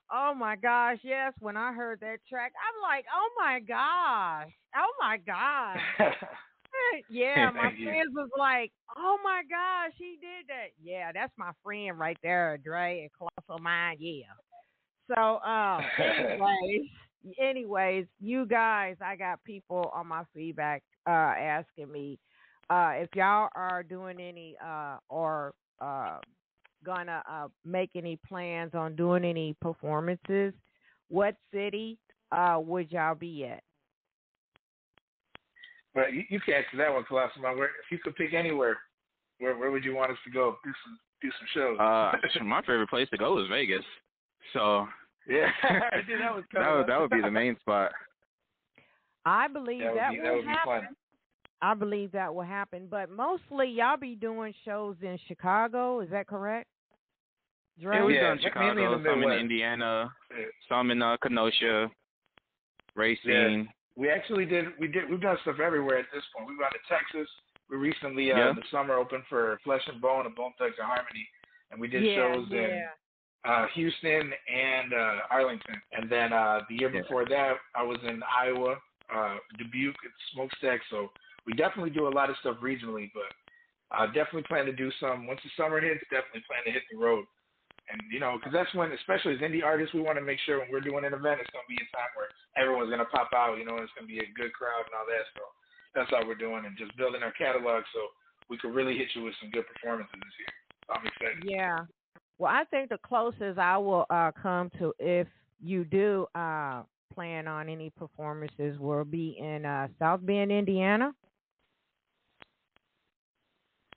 Oh my gosh, yes. When I heard that track, I'm like, oh my gosh, Yeah, my friends was like, oh my gosh, he did that. Yeah, that's my friend right there, Dre and Colossal Mind. Yeah. So, anyways, you guys, I got people on my feedback asking me if y'all are doing any or gonna make any plans on doing any performances. What city would y'all be at? But you can answer that one, Colossal Mind. Where, if you could pick anywhere, where would you want us to go? Do some shows. My favorite place to go is Vegas. So yeah, dude, that would be the main spot. I believe that would be fun. I believe that will happen, but mostly y'all be doing shows in Chicago. Is that correct? Dre? Yeah, we've done Chicago, some in Indiana, some in Kenosha, Racine. Yeah. We've done stuff everywhere at this point. We've gone to Texas. We recently, in the summer, opened for Flesh and Bone and Bone Thugs and Harmony, and we did shows in Houston and Arlington. And then the year before that, I was in Iowa, Dubuque, at Smokestack. So we definitely do a lot of stuff regionally, but I definitely plan to do some. Once the summer hits, definitely plan to hit the road. And, because that's when, especially as indie artists, we want to make sure when we're doing an event, it's going to be a time where everyone's going to pop out, it's going to be a good crowd and all that. So that's all we're doing, and just building our catalog so we could really hit you with some good performances this year. So I'm excited. Yeah. Well, I think the closest I will come to, if you do plan on any performances, will be in South Bend, Indiana.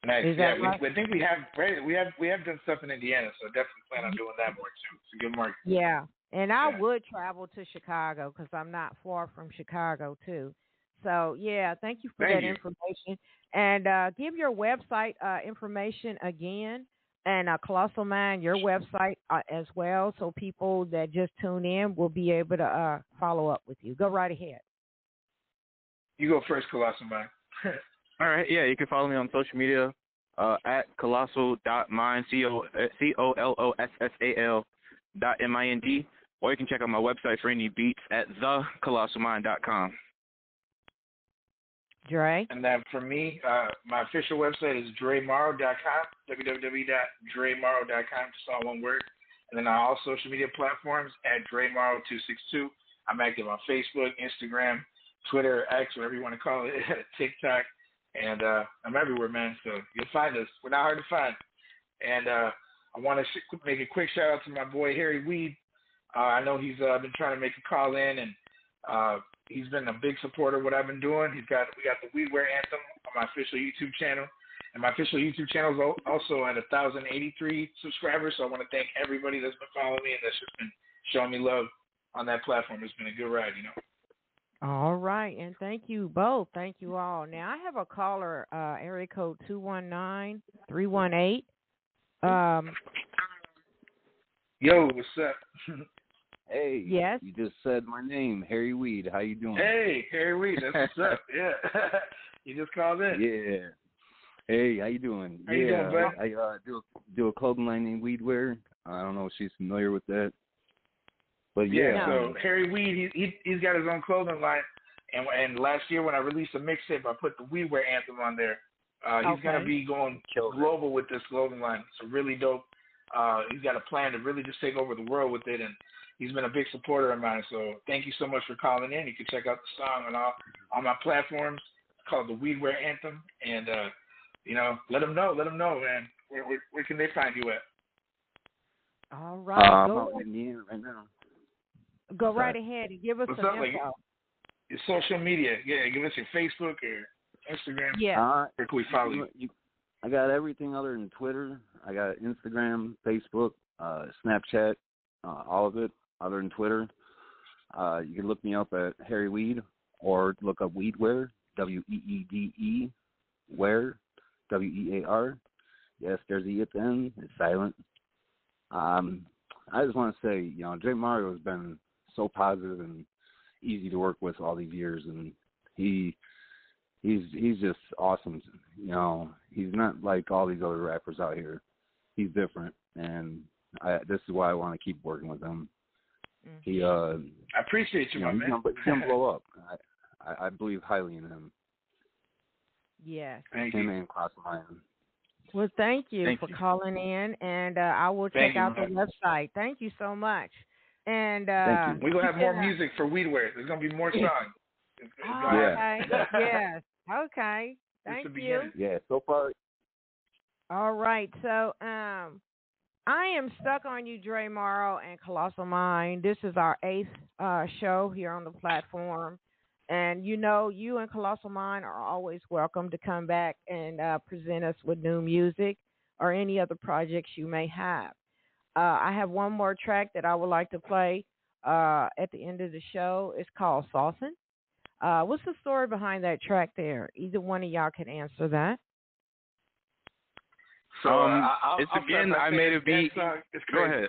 Nice. Is that right? I think we have done stuff in Indiana, so definitely plan on doing that more too. It's a good market. Yeah, and I would travel to Chicago because I'm not far from Chicago too. So yeah, thank you for that information. And give your website information again, and Colossal Mind, your website as well, so people that just tune in will be able to follow up with you. Go right ahead. You go first, Colossal Mind. All right, yeah, you can follow me on social media at colossal.mind, COLOSSAL.MIND, or you can check out my website for any beats at thecolossalmind.com. Dre? And then for me, my official website is DreMarro.com, www.DreMarro.com, just all one word. And then on all social media platforms at DreMarro262. I'm active on Facebook, Instagram, Twitter, X, whatever you want to call it, TikTok. And I'm everywhere, man, so you'll find us. We're not hard to find. And I want to make a quick shout-out to my boy, Harry Weed. I know he's been trying to make a call in, and he's been a big supporter of what I've been doing. We got the Weedwear Anthem on my official YouTube channel. And my official YouTube channel is also at 1,083 subscribers, so I want to thank everybody that's been following me and that's just been showing me love on that platform. It's been a good ride, All right, and thank you both. Thank you all. Now, I have a caller, area code 219-318. Yo, what's up? Hey. Yes? You just said my name, Harry Weed. How you doing? Hey, Harry Weed. That's what's up. Yeah. You just called in. Yeah. Hey, how you doing? How you doing, bud? I do a clothing line named Weedwear. I don't know if she's familiar with that. But so Harry Weed, he's got his own clothing line, and last year when I released a mixtape, I put the Weedwear Anthem on there. He's gonna be going global with this clothing line. It's really dope. He's got a plan to really just take over the world with it, and he's been a big supporter of mine. So thank you so much for calling in. You can check out the song on all my platforms. It's called the Weedwear Anthem, and let them know, man. Where can they find you at? All right, I'm out in Indiana right now. Go right ahead and give us What's some up, info. Your social media. Yeah, give us your Facebook or Instagram. Yeah. Where can we follow you? I got everything other than Twitter. I got Instagram, Facebook, Snapchat, all of it other than Twitter. You can look me up at Harry Weed or look up Weedwear, WEEDE, Wear, WEAR. Yes, there's an E at the end. It's silent. I just want to say, Dre Marro has been so positive and easy to work with all these years, and he's just awesome. He's not like all these other rappers out here. He's different, and this is why I want to keep working with him. I appreciate you, my man. He's gonna blow up. I believe highly in him. Yes. Thank him you. and Colossal Mind. Well, thank you for calling in, and I will check out the website. Thank you so much. And thank you. We're gonna have more music for Weedwear. There's gonna be more songs. Okay. Yes. Okay. Thank you. Yeah. So far. All right. So I am stuck on you, Dre Marro and Colossal Mind. This is our 8th show here on the platform. And you and Colossal Mind are always welcome to come back and present us with new music or any other projects you may have. I have one more track that I would like to play at the end of the show. It's called Saucin'. What's the story behind that track there? Either one of y'all can answer that. So I made a beat. Go ahead.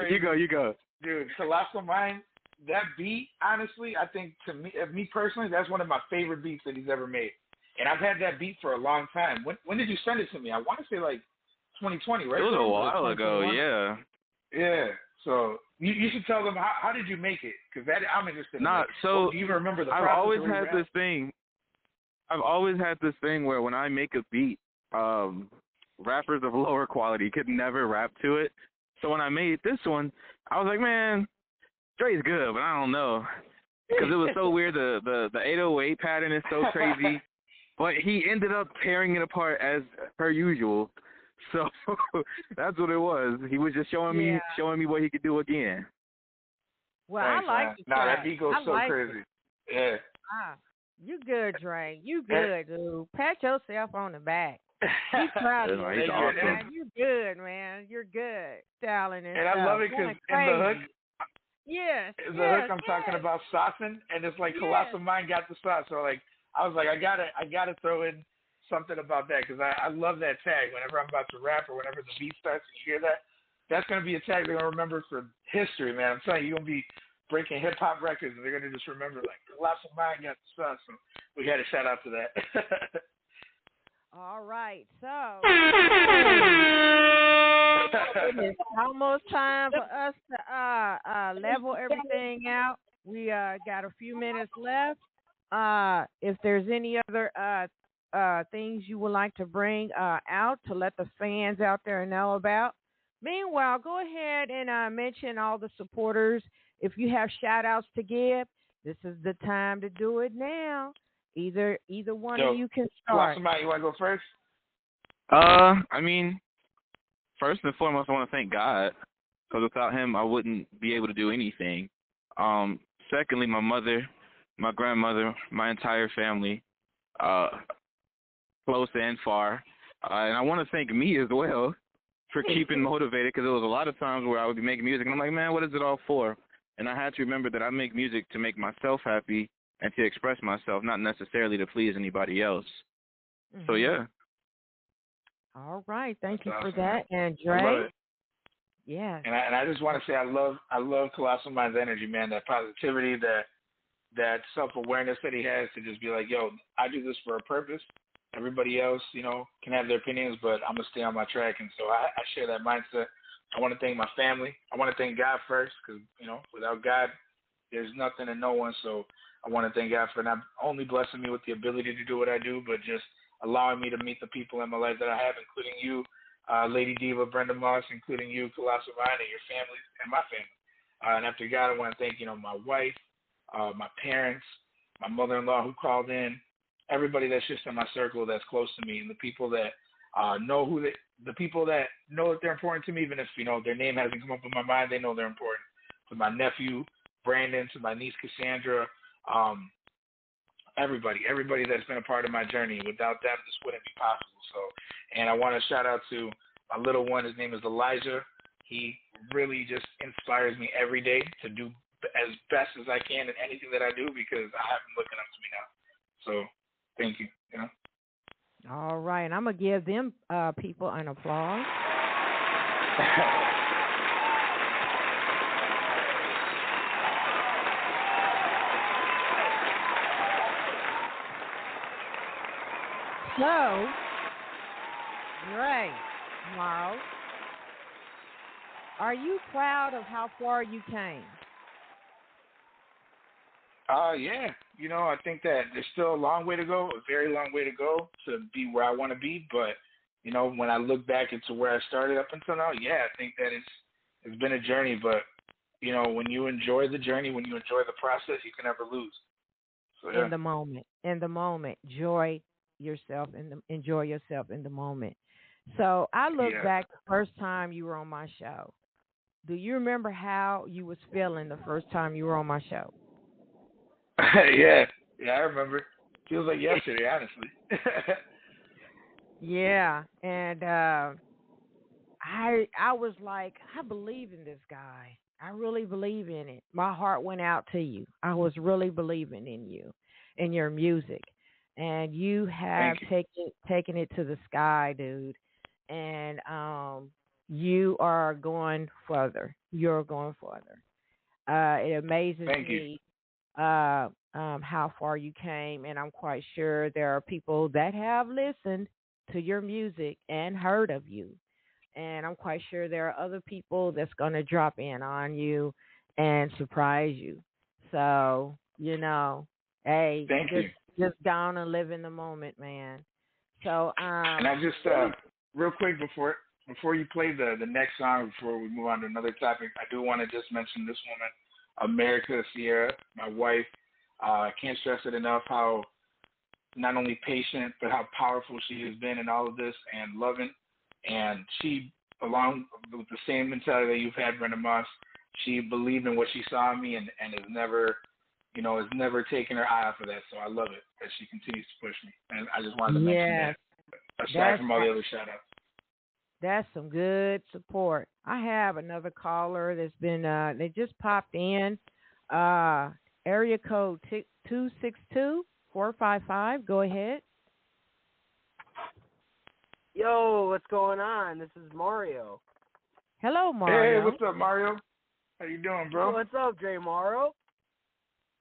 You go. Dude, Colossal Mind, that beat, honestly, I think me personally, that's one of my favorite beats that he's ever made. And I've had that beat for a long time. When did you send it to me? I want to say like 2020, right? It was a while ago, yeah. Yeah. So you should tell them how did you make it? Because I'm interested. So do you even remember the process? I've always had this thing where when I make a beat, rappers of lower quality could never rap to it. So when I made this one, I was like, man, Dre's good, but I don't know, because it was so weird. The 808 pattern is so crazy, but he ended up tearing it apart as per usual. So that's what it was. He was just showing me what he could do again. Well, thanks, I like the track. That beat goes so crazy. Yeah. You good, Dre. You good, dude. Pat yourself on the back. He's proud of you. He's awesome. Man. You're good, man. You're good. Styling and I love it because in the hook, hook I'm talking about saucing, and it's like Colossal Mind got the sauce. So like I was like, I gotta throw in something about that because I love that tag. Whenever I'm about to rap or whenever the beat starts and you hear that, that's gonna be a tag they're gonna remember for history, man. I'm telling you, you're gonna be breaking hip hop records and they're gonna just remember like Colossal Mind got the sauce. So we had a shout out to that. All right, so it's almost time for us to level everything out. We got a few minutes left. If there's any other things you would like to bring out to let the fans out there know about. Meanwhile, go ahead and mention all the supporters. If you have shout-outs to give, this is the time to do it now. Either one of you can start. Somebody, you want to go first? I mean, first and foremost, I want to thank God, because without him, I wouldn't be able to do anything. Secondly, my mother, my grandmother, my entire family, close and far. And I want to thank me as well for keeping motivated, because there was a lot of times where I would be making music, and I'm like, man, what is it all for? And I had to remember that I make music to make myself happy and to express myself, not necessarily to please anybody else. Mm-hmm. So, yeah. All right. Thank you for that. And Dre? Yeah. And I just want to say I love Colossal Mind's energy, man, that positivity, that self-awareness that he has to just be like, yo, I do this for a purpose. Everybody else, can have their opinions, but I'm going to stay on my track. And so I share that mindset. I want to thank my family. I want to thank God first because, without God, there's nothing and no one. So I want to thank God for not only blessing me with the ability to do what I do, but just allowing me to meet the people in my life that I have, including you, Lady Diva, Brenda Moss, including you, Colossal Mind, and your family, and my family. And after God, I want to thank, my wife, my parents, my mother-in-law who called in, everybody that's just in my circle that's close to me, and the people that know the people that know that they're important to me, even if, their name hasn't come up in my mind, they know they're important. To my nephew, Brandon, to my niece, Cassandra, everybody that's been a part of my journey. Without them, this wouldn't be possible. So, and I want to shout out to my little one. His name is Elijah. He really just inspires me every day to do as best as I can in anything that I do because I have him looking up to me now. So, thank you. All right. I'm going to give them people an applause. So, Dre Marro, are you proud of how far you came? Yeah. I think that there's still a long way to go, a very long way to go to be where I want to be. But, when I look back into where I started up until now, yeah, I think that it's been a journey. But, when you enjoy the journey, when you enjoy the process, you can never lose. So, yeah. In the moment, enjoy yourself in the moment. So I look back the first time you were on my show. Do you remember how you was feeling the first time you were on my show? Yeah, I remember. Feels like yesterday, honestly. Yeah, and I was like, I believe in this guy. I really believe in it. My heart went out to you. I was really believing in you, in your music, and you have taken it to the sky, dude. And you are going further. You're going further. It amazes me how far you came, and I'm quite sure there are people that have listened to your music and heard of you. And I'm quite sure there are other people that's going to drop in on you and surprise you. So, hey, just go on and live in the moment, man. So, and I just real quick before you play the next song, before we move on to another topic, I do want to just mention this woman, America Sierra, my wife. I can't stress it enough how not only patient but how powerful she has been in all of this and loving. And she, along with the same mentality that you've had, Brenda Moss, she believed in what she saw in me and has never taken her eye off of that. So I love it that she continues to push me. And I just wanted to mention that, aside from all the other shout-outs. That's some good support. I have another caller that's been, they just popped in. Area code 262-455. Go ahead. Yo, what's going on? This is Mario. Hello, Mario. Hey, what's up, Mario? How you doing, bro? What's up, Dre Marro?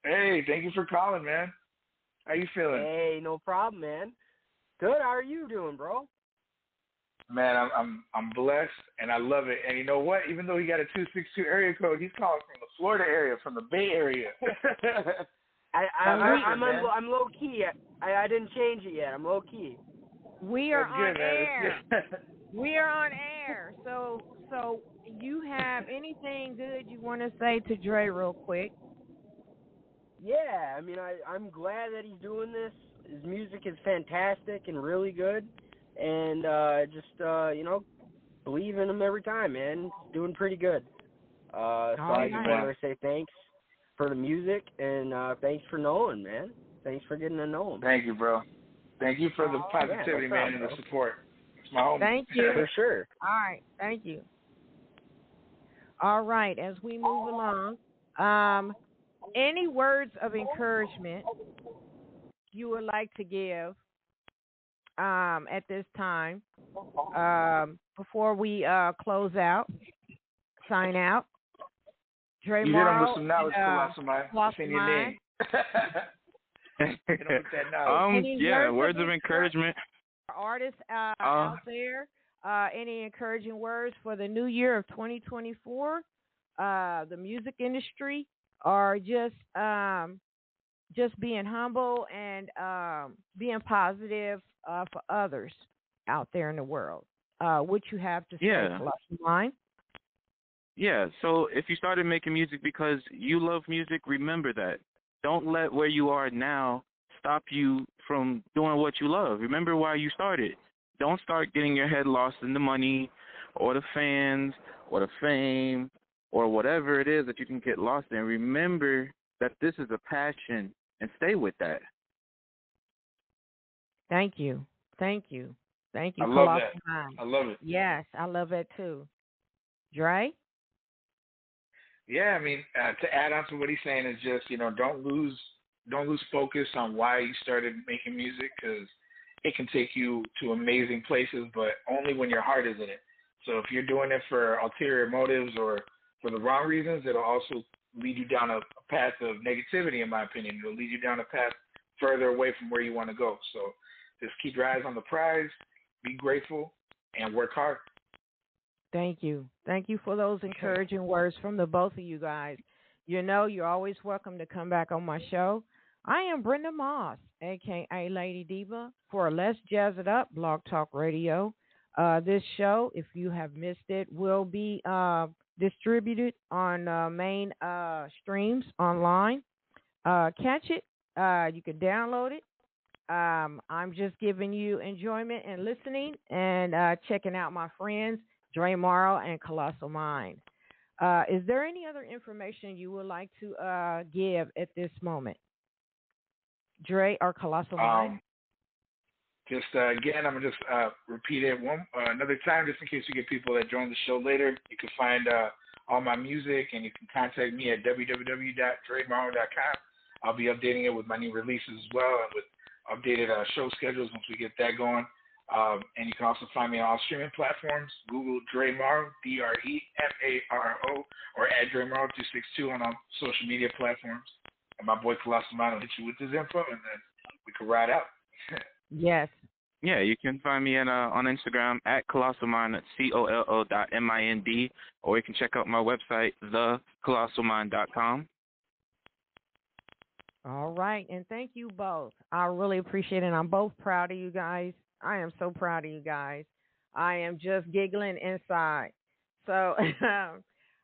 Hey, thank you for calling, man. How you feeling? Hey, no problem, man. Good. How are you doing, bro? Man, I'm blessed and I love it. And you know what? Even though he got a 262 area code, he's calling from the Florida area, from the Bay Area. I'm low key. I didn't change it yet. I'm low key. We are on air. We are on air. So you have anything good you want to say to Dre real quick? Yeah, I mean, I'm glad that he's doing this. His music is fantastic and really good. And believe in him every time, man. He's doing pretty good. So I just want to say thanks for the music and thanks for knowing, man. Thanks for getting to know him. Thank you, bro. Thank you for the positivity, man, and the support. It's my home. Thank you. For sure. All right. Thank you. All right. As we move along, any words of encouragement you would like to give at this time before we close out, sign out? Dre you Marro, hit him with some knowledge, Colossal Mind. It's in your name. Words of encouragement. Artists out there, any encouraging words for the new year of 2024? The music industry, or just being humble and being positive for others out there in the world. What you have to say, Colossal Mind? Yeah, so if you started making music because you love music, remember that. Don't let where you are now stop you from doing what you love. Remember why you started. Don't start getting your head lost in the money or the fans or the fame or whatever it is that you can get lost in. Remember that this is a passion and stay with that. Thank you. Thank you. Thank you. I love that. I love it. Yes, I love that too. Dre? Yeah, I mean, to add on to what he's saying is just, don't lose focus on why you started making music, because it can take you to amazing places, but only when your heart is in it. So if you're doing it for ulterior motives or for the wrong reasons, it'll also lead you down a path of negativity, in my opinion. It'll lead you down a path further away from where you want to go. So just keep your eyes on the prize, be grateful, and work hard. Thank you. Thank you for those encouraging words from the both of you guys. You're always welcome to come back on my show. I am Brenda Moss, a.k.a. Lady Diva, for Let's Jazz It Up, Blog Talk Radio. This show, if you have missed it, will be distributed on main streams online. Catch it. You can download it. I'm just giving you enjoyment and listening and checking out my friends, Dre Marro and Colossal Mind. Is there any other information you would like to give at this moment, Dre or Colossal Mind? Just again, I'm gonna just repeat it another time, just in case you get people that join the show later. You can find all my music, and you can contact me at www.dremarro.com. I'll be updating it with my new releases as well, and with updated show schedules once we get that going. And you can also find me on all streaming platforms. Google Dre Marro, DREMARO, or at Dre Marro 262 on all social media platforms. And my boy Colossal Mind will hit you with his info, and then we can ride out. Yes. Yeah, you can find me on Instagram at Colossal Mind, COLO.MIND, or you can check out my website, thecolossalmind.com. All right, and thank you both. I really appreciate it. I'm both proud of you guys. I am so proud of you guys. I am just giggling inside. So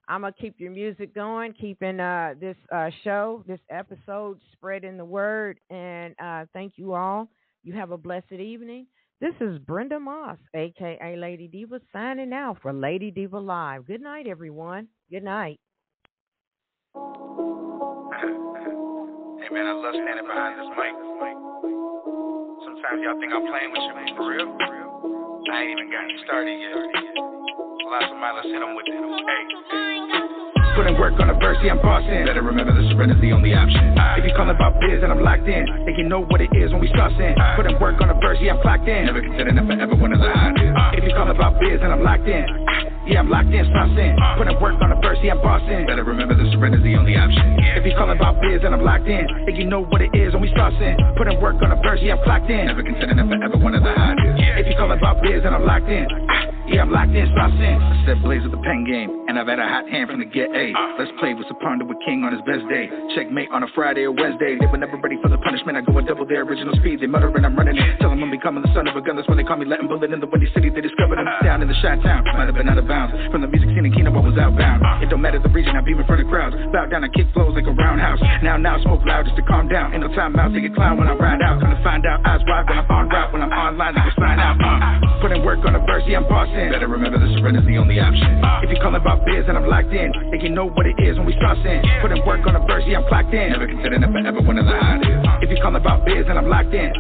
I'm going to keep your music going, keeping this show, this episode, spreading the word, and thank you all. You have a blessed evening. This is Brenda Moss, a.k.a. Lady Diva, signing out for Lady Diva Live. Good night, everyone. Good night. Hey, man, I love standing behind this mic. Sometimes y'all think I'm playing with you, man. For real? I ain't even gotten started yet. Colossal Mind, let's hit them with it. Hey. Putting work on a verse, yeah, I'm bossing. Better remember the surrender's the only option. If you calling about biz and I'm locked in, think you know what it is when we start in. Putting work on a verse, yeah, I'm clocked in. Never considered it forever one of the ideas. If you calling about biz and I'm locked in, yeah, I'm locked in, start in. Putting work on a verse, yeah, I'm bossing. Better remember the surrender's the only option. If you calling about biz and I'm locked in, think you know what it is when we start in. Putting work on a verse, yeah, I'm clocked in. Never considered it forever one of the ideas. If you calling about biz and I'm locked in, yeah, I'm locked in, start in. I said blaze with the pen game, and I've had a hot hand from the get. A. Let's play with Sapanda with King on his best day. Checkmate on a Friday or Wednesday. They were never ready for the punishment. I go and double their original speed. They mutter and I'm running it. Tell them I'm becoming the son of a gun. That's why they call me Latin Bullet in the Windy City. They discovered him down in the Chi-Town. Might have been out of bounds. From the music scene in Keno, I was outbound. It don't matter the region, I beam in front of crowds. Bow down, I kick flows like a roundhouse. Now, smoke loud just to calm down. Ain't no time out, take a clown when I ride out. Come to find out, eyes wide when I'm on route. When I'm online, they go sign out. Putting work on a verse, yeah, I'm bossing. Better remember the surrender's the only option. If you calling about biz and I'm locked in, think you know what it is when we start in. Putting work on a verse, yeah, I'm clocked in. Never considered it forever one of the ideas. If you calling about biz and I'm locked in,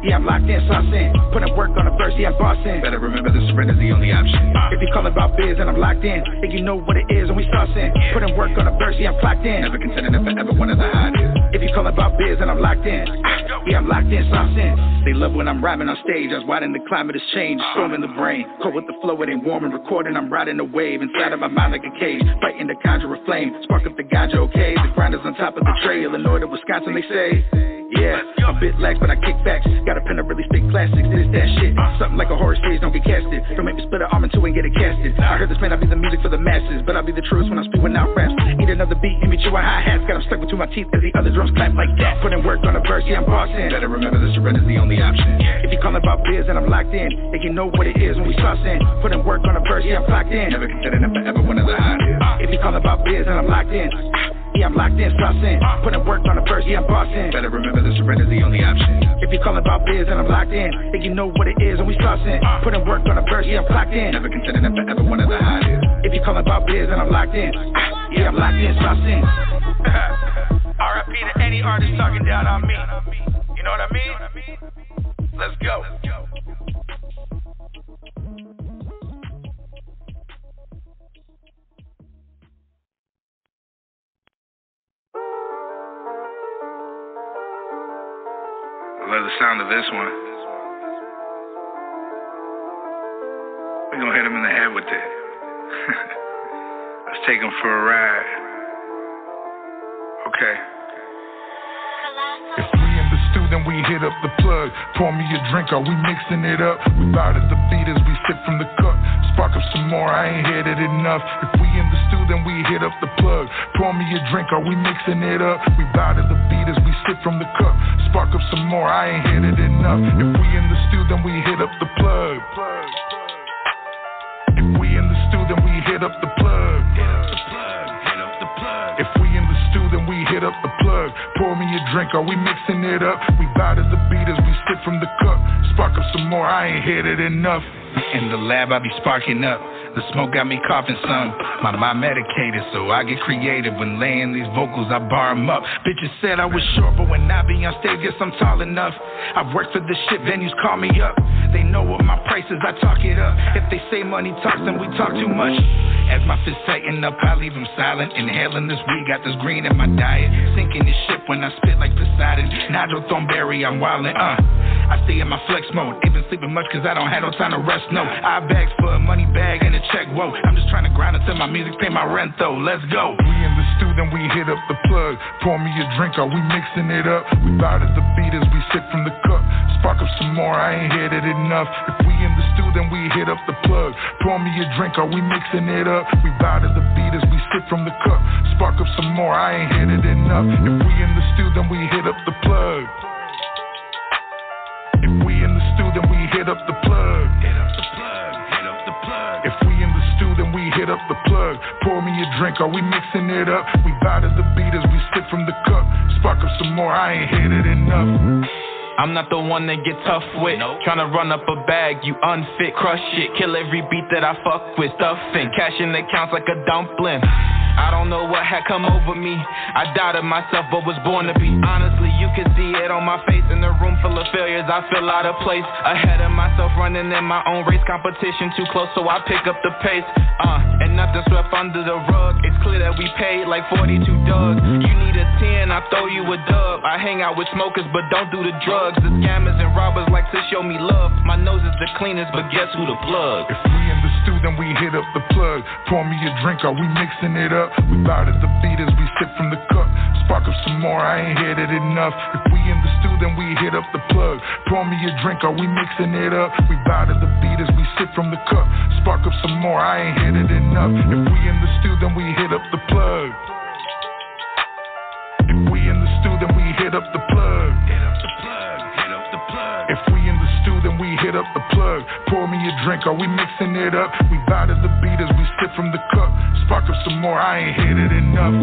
yeah, I'm locked in, start in. Putting work on a verse, yeah, I'm bossing. Better remember the surrender's the only option. If you calling about biz and I'm locked in, think you know what it is when we start in. Putting work on a verse, yeah, I'm clocked in. Never considered it forever one of the ideas. If you calling about biz and I'm locked in, yeah, I'm locked in, start in. They love when I'm rhyming on stage. I was wide and the climate has changed. Storm in the brain, cold with the flow, it ain't warm and recording. I'm riding a wave inside of my mind like a cage, fighting to conjure a flame, spark up the ganja, okay? The grinders on top of the tray, Illinois to Wisconsin, they say. Yeah, a bit lax, but I kick backs. Got a pen to really spit classics. This, that shit. Something like a horror stage, don't get casted. Don't make me split an arm in two and get it casted. I heard this man, I'll be the music for the masses, but I'll be the truest when I'm spewing out raps. Eat another beat, hit me two hi-hats. Got them stuck between my teeth as the other drums clap like that. Putting work on a verse, yeah, I'm bossing. Better remember the surrender's the only option. If you calling about biz and I'm locked in, think you know what it is when we start in. Putting work on a verse, yeah, I'm clocked in. Never considered it forever one of the ideas. If you calling about biz and I'm locked in, yeah, I'm locked in, start in. Putting work on a verse, yeah, I'm bossing. Better remember the surrender's the only option. If you calling about biz and I'm locked in, think you know what it is when we start in. Putting work on a verse, yeah, I'm clocked in. Never considered it forever one of the ideas. If you calling about biz and I'm locked in, yeah, I'm locked in, start in. R.I.P. to any artist talking down on me. You know what I mean? Let's go. I love the sound of this one. We're gonna hit him in the head with it. Let's take him for a ride. Okay. If we in the stew, then we hit up the plug. Pour me a drink, are we mixing it up? We bow to the beat as we sip from the cup. Spark up some more, I ain't hit it enough. If we in the stew, then we hit up the plug. Pour me a drink, are we mixing it up? We bow to the beat as we sip from the cup. Spark up some more, I ain't hit it enough. If we in the stew, then we hit up the plug. If we in the stew, then we hit up the plug. If we in the stew, then we hit up the plug. Pour me a drink, are we mixing it up? We bow to the beat as we sip from the cup. Spark up some more, I ain't hit it enough. In the lab, I be sparking up. The smoke got me coughing some. My mind medicated, so I get creative. When laying these vocals, I bar them up. Bitches said I was short, but when I be on stage, guess I'm tall enough. I've worked for this shit, venues call me up. They know what my price is, I talk it up. If they say money talks, then we talk too much. As my fists tighten up, I leave them silent. Inhaling this weed, got this green in my diet. Sinking this shit when I spit like Poseidon. Nigel Thornberry, I'm wildin', I stay in my flex mode. Ain't been sleeping much cause I don't have no time to rest, no. I bags for a money bag and a check, whoa. I'm just trying to grind until my music pay my rent though, let's go. We in the stew, then we hit up the plug. Pour me a drink, are we mixing it up? We bow to the beat as we sip from the cup. Spark up some more, I ain't hit it enough. If we in the stew, then we hit up the plug. Pour me a drink, are we mixing it up? We bow to the beat as we sip from the cup. Spark up some more, I ain't hit it enough. If we in the stew, then we hit up the plug. If we in the stew, then we hit up the plug. Hit up the plug, hit up the plug. If we in the stew, then we hit up the plug. Pour me a drink, are we mixing it up? We bow to the beat as we sip from the cup. Spark up some more, I ain't hit it enough. I'm not the one that get tough with. Tryna run up a bag, you unfit, crush shit. Kill every beat that I fuck with. Stuffing, cash in accounts like a dumpling. I don't know what had come over me. I doubted myself but was born to be. Honestly, you can see it on my face. In a room full of failures, I feel out of place. Ahead of myself, running in my own race. Competition too close, so I pick up the pace. And nothing swept under the rug. It's clear that we paid like 42 Doug. You need a 10, I throw you a dub. I hang out with smokers but don't do the drugs. The scammers and robbers like to show me love. My nose is the cleanest, but guess who the plug? If we in the stew, then we hit up the plug. Pour me a drink, are we mixing it up? We bow to the beat as we sip from the cup. Spark up some more, I ain't hit it enough. If we in the stew, then we hit up the plug. Pour me a drink, are we mixing it up? We bow to the beat as we sip from the cup. Spark up some more, I ain't hit it enough. If we in the stew, then we hit up the plug. If we in the stew, then we hit up the plug. Hit up the plug, hit up the plug. If we in the stew, then we hit up the plug. Pour me a drink, are we mixing it up? We bow to the beat as we sip from the cup. Spark up some more, I ain't hit it enough.